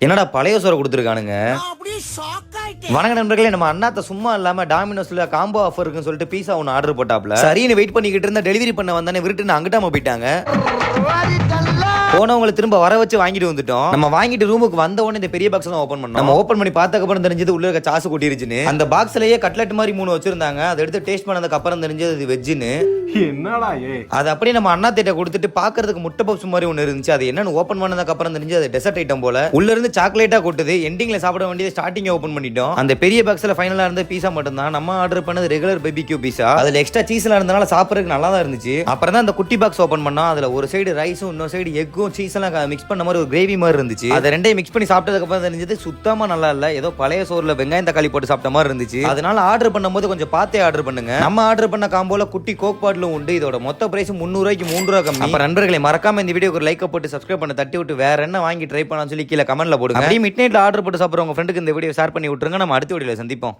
என்னடா பழைய சோறை கொடுத்துருக்கானுங்க. வணக்க நண்பர்களே, நம்ம அண்ணாத்த சும்மா இல்லாம டாமினோஸ்ல காம்போ ஆஃபர் இருக்குன்னு சொல்லிட்டு பீஸா ஒன்று ஆர்டர் போட்டாப்ல. சரின்னு வெயிட் பண்ணிக்கிட்டு இருந்தா டெலிவரி பண்ண வந்தானே விருட்டுன்னு அங்கிட்டாம போயிட்டாங்க. போனவங்களை திரும்ப வர வச்சு வாங்கிட்டு வந்துட்டோம். நம்ம வாங்கிட்டு ரூமுக்கு வந்த உடனே இந்த பெரிய பாக்ஸ் தான் ஓபன் பண்ணோம். நம்ம ஓபன் பண்ணி பார்த்ததுக்கு அப்புறம் தெரிஞ்சது உள்ள இருக்க சாஸ் கொட்டிருச்சுன்னு. அந்த பாக்ஸ்லயே கட்லெட் மாதிரி 3 வச்சிருந்தாங்க. அதை எடுத்து டேஸ்ட் பண்ணதுக்கு அப்புறம் தெரிஞ்சது இது வெஜ்ஜுன்னு. என்னடா அது அப்படியே நம்ம அண்ணா தேட்ட கொடுத்துட்டு பாக்குறதுக்கு முட்டை பப்ஸ் மாதிரி ஒன்று இருந்துச்சு. அது என்னன்னு ஓபன் பண்ணதுக்கு அப்புறம் தெரிஞ்சு அது டெசர்ட் ஐட்டம் போல. உள்ள இருந்து சாக்லேட்டா கொட்டுது. எண்டிங்ல சாப்பிட வேண்டியது ஸ்டார்டிங் ஓபன் பண்ணிட்டோம். அந்த பெரிய பாக்ஸ்ல ஃபைனலா இருந்த பீஸா மட்டும் தான். நம்ம ஆர்டர் பண்ணது ரெகுலர் பெபிக்யூ பீஸா. அதுல எக்ஸ்ட்ரா சீஸ்ல இருந்தனால சாப்பிடறதுக்கு நல்லா தான் இருந்துச்சு. அப்புறம் தான் அந்த குட்டி பாக்ஸ் ஓபன் பண்ணோம். அதுல ஒரு சைடு ரைஸும் இன்னொரு சைடு எக்கும் சீஸ் எல்லாம் மிக்ஸ் பண்ண மாதிரி ஒரு கிரேவி மாதிரி இருந்துச்சு. அதை ரெண்டையும் மிக்ஸ் பண்ணி சாப்பிட்டதுக்கு அப்புறம் தெரிஞ்சது சுத்தமா நல்லா இல்ல. ஏதோ பழைய சோறுல வெங்காயம் தக்காளி போட்டு சாப்பிட்ட மாதிரி இருந்துச்சு. அதனால ஆர்டர் பண்ணும்போது கொஞ்சம் பார்த்தே ஆர்டர் பண்ணுங்க. நம்ம ஆர்டர் பண்ண காம்போல குட்டி கோக் பாட்டிலும் உண்டு. இதோட மொத்த பிரைஸ் 300 ரூபாய்க்கு 3 ரூபா கம்மி. அப்ப நண்பர்களே, மறக்காம இந்த வீடியோக்கு ஒரு லைக் போட்டு சப்ஸ்கிரைப் பண்ண தட்டி விட்டு வேற என்ன வாங்கி ட்ரை பண்ணலாம்னு சொல்லி கீழே கமெண்ட்ல போடுங்க. அப்படியே மிட் நைட்ல ஆர்டர் போட்டு சாப்பிடுற உங்க ஃப்ரெண்டுக்கு இந்த வீடியோ ஷேர் பண்ணி விட்டுருங்க. நம்ம அடுத்த வீடியோல சந்திப்போம்.